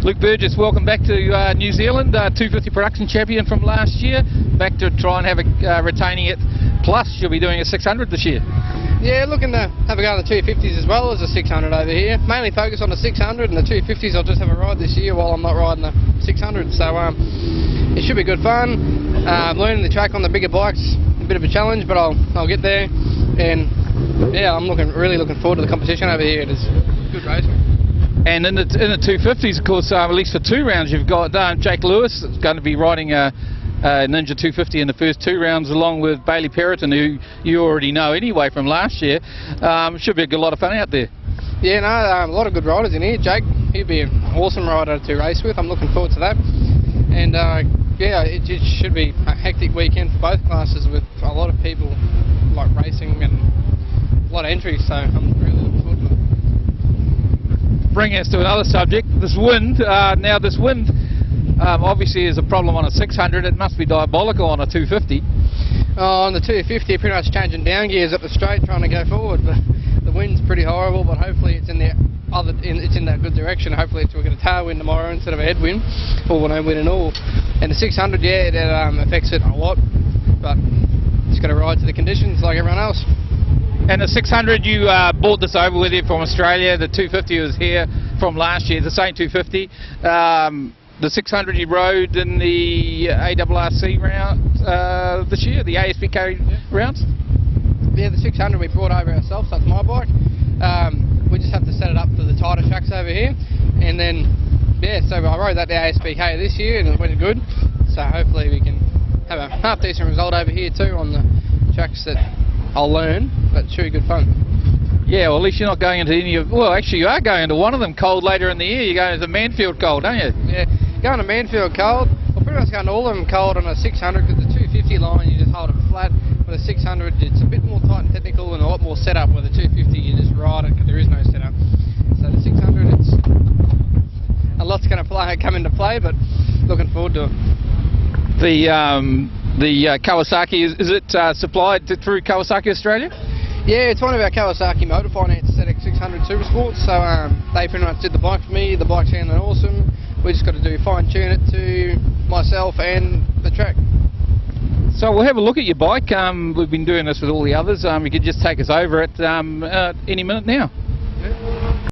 Luke Burgess, welcome back to New Zealand, 250 production champion from last year. Back to try and have retaining it. Plus, you'll be doing a 600 this year. Yeah, looking to have a go on the 250s as well as the 600 over here. Mainly focus on the 600 and the 250s. I'll just have a ride this year while I'm not riding the 600. So it should be good fun. Learning the track on the bigger bikes, a bit of a challenge, but I'll get there. And yeah, I'm really looking forward to the competition over here. It is good racing. And in the 250s, of course, at least for 2 rounds, you've got Jake Lewis going to be riding a Ninja 250 in the first 2 rounds, along with Bailey Perrotin, who you already know anyway from last year. Should be a good lot of fun out there. Yeah, no, a lot of good riders in here. Jake, he'd be an awesome rider to race with. I'm looking forward to that. And yeah, it should be a hectic weekend for both classes with a lot of people like racing and a lot of entries. So I'm really looking forward to it. Bringing us to another subject, this wind. Now this wind obviously is a problem on a 600. It must be diabolical on a 250. On the 250, pretty much changing down gears up the straight, trying to go forward, but the wind's pretty horrible. But hopefully it's in that good direction. Hopefully we'll get a tailwind tomorrow instead of a headwind, or no wind at all. And the 600, yeah, it affects it a lot, but just got to ride to the conditions like everyone else. And the 600, you brought this over with you from Australia. The 250 was here from last year, the same 250. The 600 you rode in the ARRC round this year, the ASPK rounds? Yeah, the 600 we brought over ourselves, that's my bike. We just have to set it up for the tighter tracks over here. And then, yeah, so I rode that the ASPK this year and it went good. So hopefully we can have a half decent result over here too on the tracks that I'll learn, but it should be good fun. Yeah, well, at least you're not going into any of... Well, actually, you are going into one of them cold later in the year. You're going to the Manfield cold, aren't you? Yeah, going to Manfield cold. Well, pretty much going to all of them cold on a 600 because the 250 line, you just hold it flat. With a 600, it's a bit more tight and technical and a lot more setup. With a 250, you just ride it because there is no setup. So the 600, it's... a lot's going to come into play, but looking forward to it. The Kawasaki, is it supplied through Kawasaki Australia? Yeah, it's one of our Kawasaki Motor Finance ZX600 Super Sports, so they pretty much did the bike for me. The bike's sounding awesome. We just got to fine tune it to myself and the track. So we'll have a look at your bike. We've been doing this with all the others. You could just take us over it any minute now. Yeah.